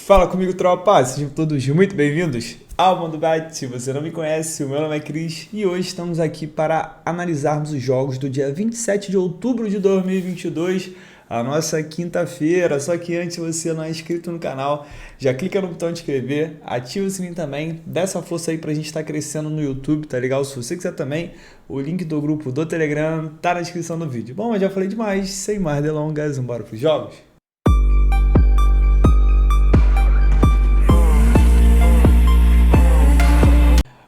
Fala comigo, tropa! Sejam todos muito bem-vindos ao Mundo Bet. Se você não me conhece, o meu nome é Cris e hoje estamos aqui para analisarmos os jogos do dia 27 de outubro de 2022, a nossa quinta-feira. Só que antes, se você não é inscrito no canal, já clica no botão de inscrever, ativa o sininho também, dá essa força aí pra gente estar crescendo no YouTube, tá legal? Se você quiser também, o link do grupo do Telegram tá na descrição do vídeo. Bom, eu já falei demais, sem mais delongas, bora pros jogos?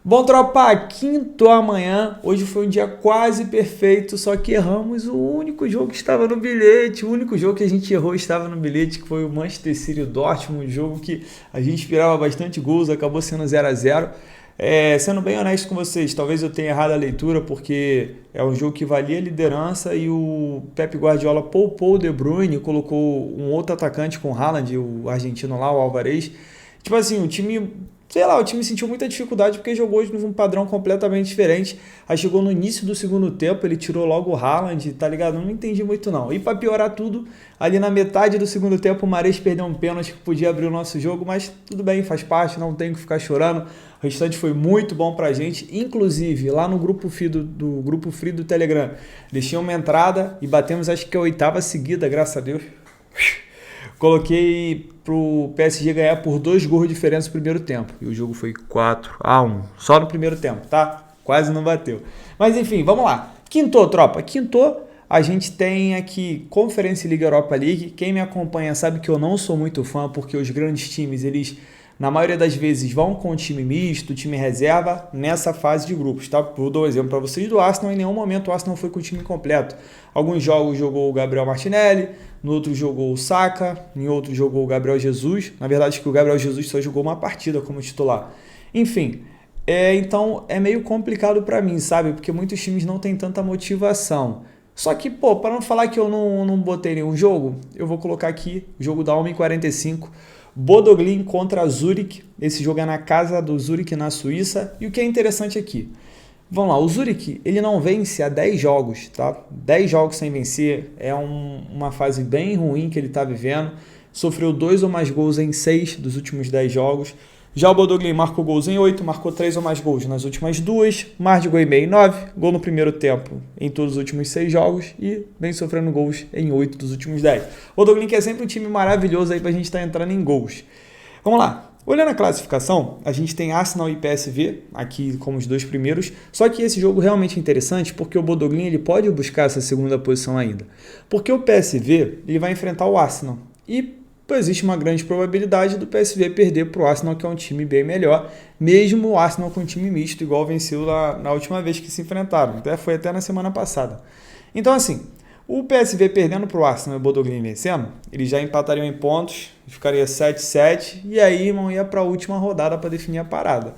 Bom, tropa, quinto amanhã, hoje foi um dia quase perfeito, só que erramos o único jogo que estava no bilhete, o único jogo que a gente errou estava no bilhete, que foi o Manchester City Dortmund, um jogo que a gente esperava bastante gols, acabou sendo 0-0. Sendo bem honesto com vocês, talvez eu tenha errado a leitura, porque é um jogo que valia a liderança e o Pep Guardiola poupou o De Bruyne, colocou um outro atacante com o Haaland, o argentino lá, o Alvarez. Tipo assim, o time... o time sentiu muita dificuldade porque jogou num padrão completamente diferente. Aí chegou no início do segundo tempo, ele tirou logo o Haaland, tá ligado? Não entendi muito não. E pra piorar tudo, ali na metade do segundo tempo, o Mahrez perdeu um pênalti que podia abrir o nosso jogo, mas tudo bem, faz parte, não tem que ficar chorando. O restante foi muito bom pra gente, inclusive lá no grupo free do Telegram, eles tinham uma entrada e batemos acho que a 8ª seguida, graças a Deus. Coloquei pro PSG ganhar por 2 gols de diferença no primeiro tempo. E o jogo foi 4-1. Só no primeiro tempo, tá? Quase não bateu. Mas enfim, vamos lá. Quintou, tropa. Quintou, a gente tem aqui Conference League Europa League. Quem me acompanha sabe que eu não sou muito fã, porque os grandes times, eles, na maioria das vezes, vão com time misto, time reserva, nessa fase de grupos, tá? Eu dou um exemplo para vocês do Arsenal, em nenhum momento o Arsenal foi com o time completo. Alguns jogos jogou o Gabriel Martinelli, no outro jogou o Saka, em outro jogou o Gabriel Jesus. Na verdade, acho que o Gabriel Jesus só jogou uma partida como titular. Enfim, então é meio complicado para mim, sabe? Porque muitos times não têm tanta motivação. Só que, para não falar que eu não botei nenhum jogo, eu vou colocar aqui o jogo da 1h45, Bodo Glimt contra Zurich. Esse jogo é na casa do Zurich, na Suíça. E o que é interessante aqui, vamos lá, o Zurich, ele não vence há 10 jogos, tá? 10 jogos sem vencer, é uma fase bem ruim que ele está vivendo. Sofreu 2 ou mais gols em 6 dos últimos 10 jogos. Já o Bodo Glimt marcou gols em 8, marcou 3 ou mais gols nas últimas 2, mais de gol e meio em 9, gol no primeiro tempo em todos os últimos 6 jogos e vem sofrendo gols em 8 dos últimos 10. O Bodo Glimt é sempre um time maravilhoso aí pra gente estar entrando em gols. Vamos lá. Olhando a classificação, a gente tem Arsenal e PSV aqui como os 2 primeiros, só que esse jogo realmente é interessante porque o Bodo Glimt ele pode buscar essa segunda posição ainda. Porque o PSV ele vai enfrentar o Arsenal e existe uma grande probabilidade do PSV perder para o Arsenal, que é um time bem melhor, mesmo o Arsenal com um time misto, igual venceu na última vez que se enfrentaram, foi até na semana passada. Então assim, o PSV perdendo para o Arsenal e o Bodo Glimt vencendo, eles já empatariam em pontos, ficaria 7-7, e aí, irmão, ia para a última rodada para definir a parada,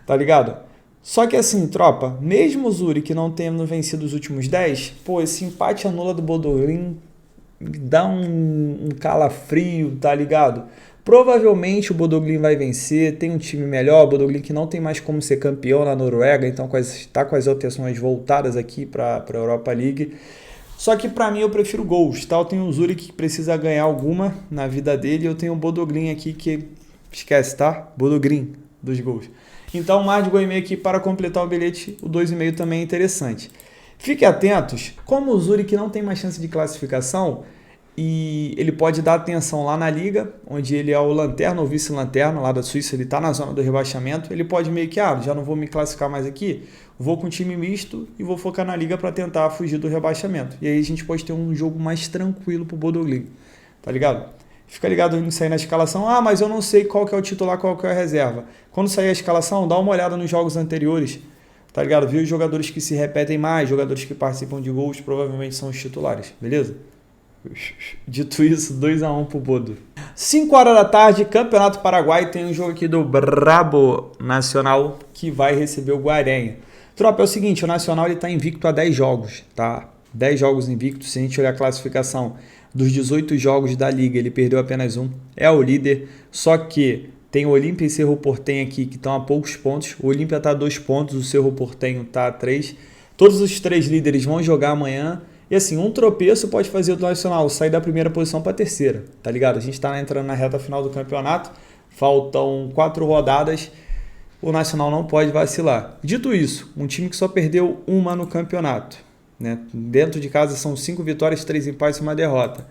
tá ligado? Só que assim, tropa, mesmo o Zurich não tendo vencido os últimos 10, esse empate anula do Bodo Glimt dá um calafrio, tá ligado? Provavelmente o Bodo Glimt vai vencer, tem um time melhor, o Bodo Glimt que não tem mais como ser campeão na Noruega, então está com as atenções voltadas aqui para a Europa League. Só que para mim eu prefiro gols, tá? Eu tenho o Zurich que precisa ganhar alguma na vida dele e eu tenho o Bodo Glimt aqui que esquece, tá? Bodo Glimt, 2 gols. Então mais de gol e meio aqui para completar o bilhete, o 2,5 também é interessante. Fiquem atentos, como o Zurich não tem mais chance de classificação e ele pode dar atenção lá na Liga, onde ele é o lanterna ou vice-lanterna lá da Suíça, ele está na zona do rebaixamento, ele pode meio que, já não vou me classificar mais aqui, vou com um time misto e vou focar na Liga para tentar fugir do rebaixamento. E aí a gente pode ter um jogo mais tranquilo pro Bodo Glimt, tá ligado? Fica ligado nisso aí na escalação, mas eu não sei qual que é o titular, qual que é a reserva. Quando sair a escalação, dá uma olhada nos jogos anteriores, tá ligado? Viu os jogadores que se repetem mais, jogadores que participam de gols, provavelmente são os titulares, beleza? Dito isso, 2-1 pro Bodo. 5 horas da tarde, Campeonato Paraguai, tem um jogo aqui do Brabo Nacional que vai receber o Guarenha. Tropa, é o seguinte, o Nacional ele tá invicto a 10 jogos, tá? 10 jogos invictos, se a gente olhar a classificação dos 18 jogos da Liga, ele perdeu apenas 1, é o líder, só que tem o Olímpia e Cerro Porteño aqui que estão a poucos pontos, o Olímpia está a 2 pontos, o Cerro Porteño está a 3, todos os 3 líderes vão jogar amanhã E assim, um tropeço pode fazer o Nacional sair da primeira posição para a terceira, tá ligado? A gente está entrando na reta final do campeonato, faltam 4 rodadas, o Nacional não pode vacilar. Dito isso, um time que só perdeu uma no campeonato, né? Dentro de casa são 5 vitórias, 3 empates e 1 derrota.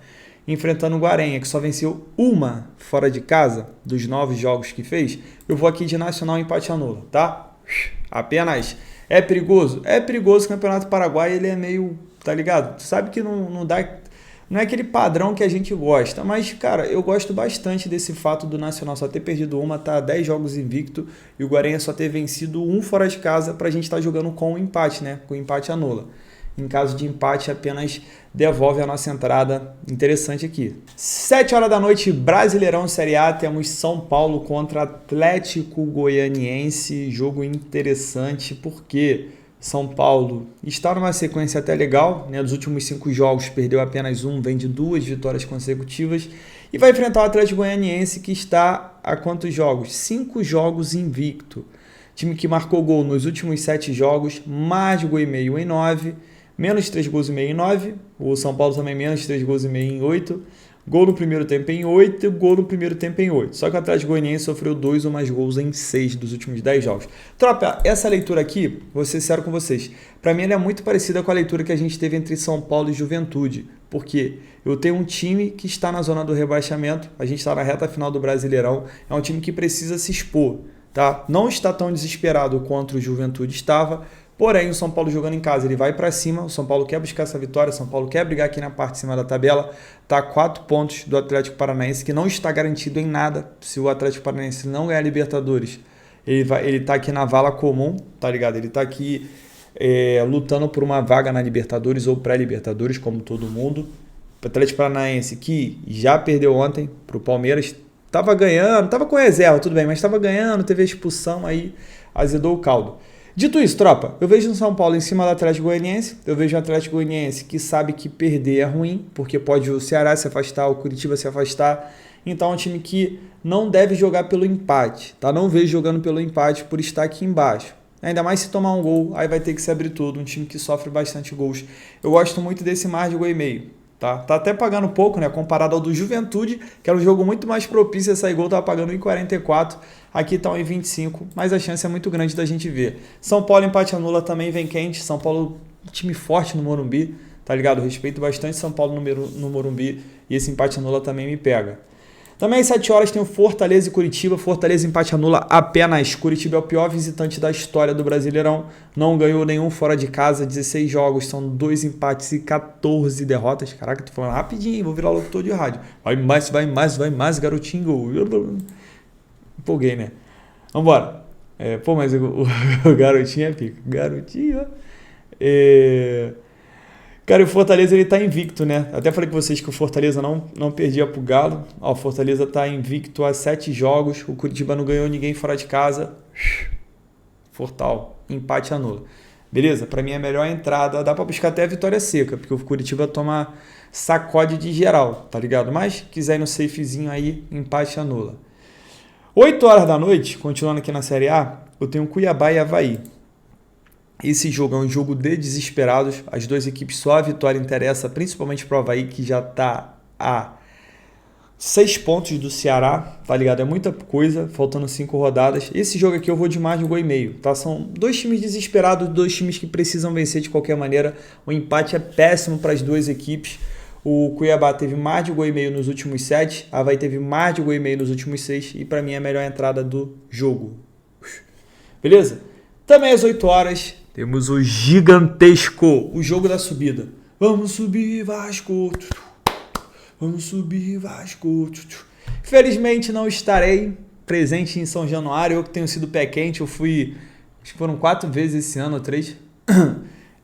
Enfrentando o Guarenha, que só venceu uma fora de casa, dos 9 jogos que fez, eu vou aqui de Nacional empate anula, tá? Apenas. É perigoso? É perigoso. O Campeonato Paraguai, ele é meio, tá ligado? Tu sabe que não dá, não é aquele padrão que a gente gosta, mas, cara, eu gosto bastante desse fato do Nacional só ter perdido uma, tá 10 jogos invicto, e o Guarenha só ter vencido um fora de casa pra gente estar jogando com o empate, né? Com o empate anula. Em caso de empate, apenas devolve a nossa entrada. Interessante aqui. 7 horas da noite, Brasileirão Série A. Temos São Paulo contra Atlético Goianiense. Jogo interessante porque São Paulo está numa sequência até legal, né? Dos últimos 5 jogos, perdeu apenas um, vem de 2 vitórias consecutivas. E vai enfrentar o Atlético Goianiense, que está a quantos jogos? 5 jogos invicto. Time que marcou gol nos últimos 7 jogos, mais de gol e meio em 9. Menos 3 gols e meio em 9, o São Paulo também menos 3 gols e meio em 8, gol no primeiro tempo em 8 e gol no primeiro tempo em 8. Só que o Atlético Goianiense sofreu 2 ou mais gols em 6 dos últimos 10 jogos. Tropa, essa leitura aqui, vou ser sincero com vocês, para mim ela é muito parecida com a leitura que a gente teve entre São Paulo e Juventude, porque eu tenho um time que está na zona do rebaixamento, a gente está na reta final do Brasileirão, é um time que precisa se expor, tá? Não está tão desesperado quanto o Juventude estava. Porém, o São Paulo jogando em casa, ele vai para cima, o São Paulo quer buscar essa vitória, o São Paulo quer brigar aqui na parte de cima da tabela, tá a 4 pontos do Atlético Paranaense, que não está garantido em nada. Se o Atlético Paranaense não ganhar a Libertadores, ele tá aqui na vala comum, tá ligado? Ele tá aqui lutando por uma vaga na Libertadores ou pré-Libertadores, como todo mundo. O Atlético Paranaense, que já perdeu ontem pro Palmeiras, tava ganhando, tava com reserva, tudo bem, mas tava ganhando, teve a expulsão aí, azedou o caldo. Dito isso, tropa, eu vejo o São Paulo em cima do Atlético Goianiense, eu vejo o Atlético Goianiense que sabe que perder é ruim, porque pode o Ceará se afastar, o Curitiba se afastar, então é um time que não deve jogar pelo empate, tá? Não vejo jogando pelo empate por estar aqui embaixo. Ainda mais se tomar um gol, aí vai ter que se abrir tudo, um time que sofre bastante gols. Eu gosto muito desse mar de gol e meio. Tá até pagando pouco, né? Comparado ao do Juventude, que era um jogo muito mais propício a sair gol, tava pagando 1,44. Aqui tá 1,25, mas a chance é muito grande da gente ver. São Paulo empate anula também vem quente. São Paulo, time forte no Morumbi, tá ligado? Respeito bastante São Paulo no Morumbi e esse empate anula também me pega. Também às 7 horas tem o Fortaleza e Curitiba. Fortaleza empate anula apenas. Curitiba é o pior visitante da história do Brasileirão. Não ganhou nenhum fora de casa. 16 jogos, são 2 empates e 14 derrotas. Caraca, tô falando rapidinho, vou virar locutor de rádio. Vai mais, garotinho. Empolguei, né? Vambora. Mas o garotinho é pica. Garotinho. Cara, o Fortaleza ele tá invicto, né? Até falei com vocês que o Fortaleza não perdia pro Galo. Ó, o Fortaleza tá invicto há 7 jogos. O Curitiba não ganhou ninguém fora de casa. Fortal, empate anula. Beleza? Pra mim é a melhor entrada. Dá pra buscar até a vitória seca, porque o Curitiba toma sacode de geral, tá ligado? Mas quiser ir no safezinho aí, empate anula. 8 horas da noite, continuando aqui na Série A, eu tenho Cuiabá e Avaí. Esse jogo é um jogo de desesperados. As duas equipes só a vitória interessa, principalmente para o Avaí, que já está a 6 pontos do Ceará, tá ligado? É muita coisa, faltando 5 rodadas. Esse jogo aqui eu vou de mais de 1,5 gols, tá? São 2 times desesperados, 2 times que precisam vencer de qualquer maneira. O empate é péssimo para as duas equipes. O Cuiabá teve mais de 1,5 gols nos últimos 7, a Avaí teve mais de 1,5 gols nos últimos 6 e para mim é a melhor entrada do jogo. Beleza? Também às 8 horas... temos o gigantesco, o jogo da subida. Vamos subir, Vasco. Vamos subir, Vasco. Felizmente não estarei presente em São Januário. Eu que tenho sido pé quente. Eu fui, acho que foram 4 vezes esse ano, ou 3.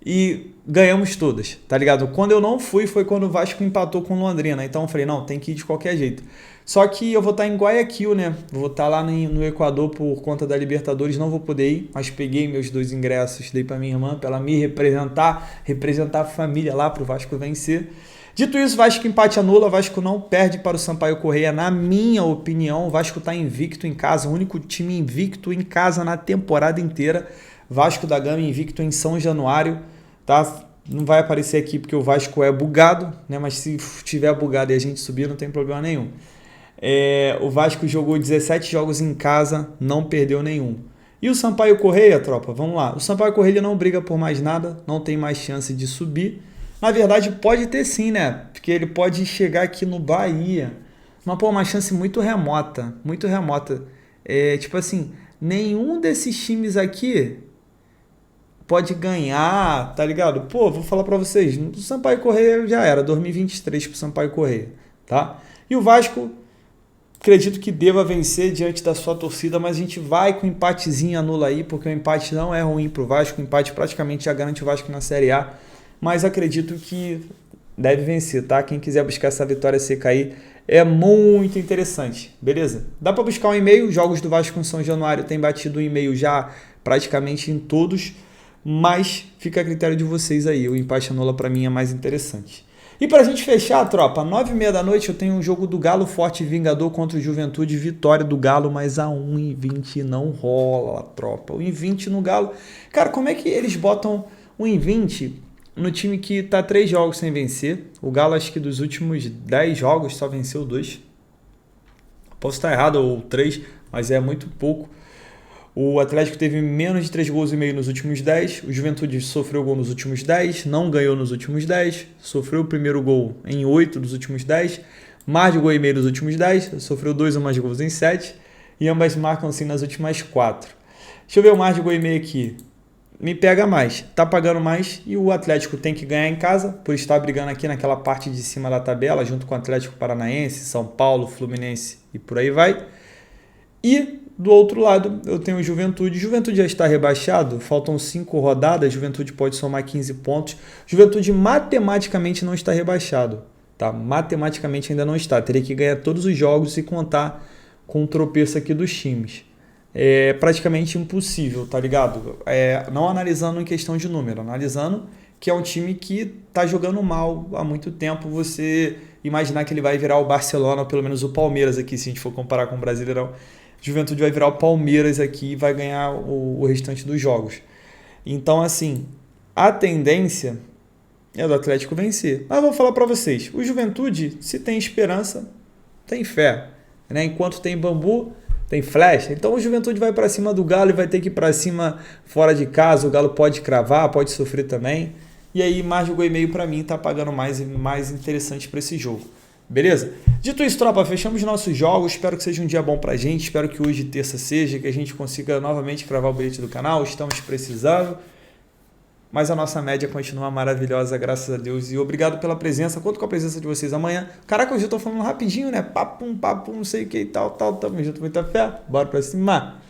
E ganhamos todas, tá ligado? Quando eu não fui, foi quando o Vasco empatou com o Londrina. Então eu falei, não, tem que ir de qualquer jeito. Só que eu vou estar em Guayaquil, né? Vou estar lá no Equador por conta da Libertadores, não vou poder ir, mas peguei meus 2 ingressos, dei para minha irmã, para ela me representar a família lá para o Vasco vencer. Dito isso, Vasco empate anula, Vasco não perde para o Sampaio Corrêa, na minha opinião. O Vasco está invicto em casa, o único time invicto em casa na temporada inteira. Vasco da Gama invicto em São Januário, tá? Não vai aparecer aqui porque o Vasco é bugado, né? Mas se tiver bugado e a gente subir, não tem problema nenhum. O Vasco jogou 17 jogos em casa, não perdeu nenhum. E o Sampaio Corrêa, tropa, vamos lá. O Sampaio Corrêa ele não briga por mais nada, não tem mais chance de subir. Na verdade, pode ter sim, né? Porque ele pode chegar aqui no Bahia. Mas, pô, uma chance muito remota, muito remota. Tipo assim, nenhum desses times aqui pode ganhar, tá ligado? Pô, vou falar pra vocês, o Sampaio Corrêa já era, 2023 pro Sampaio Corrêa, tá? E o Vasco, acredito que deva vencer diante da sua torcida, mas a gente vai com um empatezinho anula aí, porque o empate não é ruim pro Vasco, o empate praticamente já garante o Vasco na Série A, mas acredito que deve vencer, tá? Quem quiser buscar essa vitória seca aí, é muito interessante, beleza? Dá para buscar um e-mail, Jogos do Vasco com São Januário tem batido o e-mail já praticamente em todos, mas fica a critério de vocês aí, o empate anula para mim é mais interessante. E pra gente fechar, tropa, 9h30 da noite eu tenho um jogo do Galo Forte Vingador contra o Juventude, vitória do Galo, mas a 1,20 não rola, tropa. 1,20 no Galo. Cara, como é que eles botam 1,20 no time que tá 3 jogos sem vencer? O Galo, acho que dos últimos 10 jogos só venceu 2. Posso estar errado, ou 3, mas é muito pouco. O Atlético teve menos de 3 gols e meio nos últimos 10. O Juventude sofreu gol nos últimos 10. Não ganhou nos últimos 10. Sofreu o primeiro gol em 8 dos últimos 10. Mais de gol e meio nos últimos 10. Sofreu 2 ou mais gols em 7. E ambas marcam assim nas últimas 4. Deixa eu ver o mais de gol e meio aqui. Me pega mais. Tá pagando mais. E o Atlético tem que ganhar em casa. Por estar brigando aqui naquela parte de cima da tabela. Junto com o Atlético Paranaense, São Paulo, Fluminense e por aí vai. E do outro lado, eu tenho o Juventude. Juventude já está rebaixado, faltam 5 rodadas, Juventude pode somar 15 pontos. Juventude matematicamente não está rebaixado, tá? Matematicamente ainda não está. Teria que ganhar todos os jogos e contar com o tropeço aqui dos times. É praticamente impossível, tá ligado? Não analisando em questão de número, analisando que é um time que está jogando mal há muito tempo. Você imaginar que ele vai virar o Barcelona, ou pelo menos o Palmeiras aqui, se a gente for comparar com o Brasileirão. Juventude vai virar o Palmeiras aqui e vai ganhar o restante dos jogos. Então, assim, a tendência é do Atlético vencer. Mas eu vou falar para vocês, o Juventude, se tem esperança, tem fé. Né? Enquanto tem bambu, tem flecha. Então o Juventude vai para cima do Galo e vai ter que ir para cima fora de casa. O Galo pode cravar, pode sofrer também. E aí, mais de 1,5 para mim, tá pagando mais interessante para esse jogo. Beleza? Dito isso, tropa, fechamos nossos jogos. Espero que seja um dia bom pra gente. Espero que hoje, terça, seja, que a gente consiga novamente cravar o bilhete do canal. Estamos precisando. Mas a nossa média continua maravilhosa, graças a Deus. E obrigado pela presença. Conto com a presença de vocês amanhã. Caraca, hoje eu tô falando rapidinho, né? Papum, não sei o que e tal. Tamo junto, muita fé. Bora pra cima.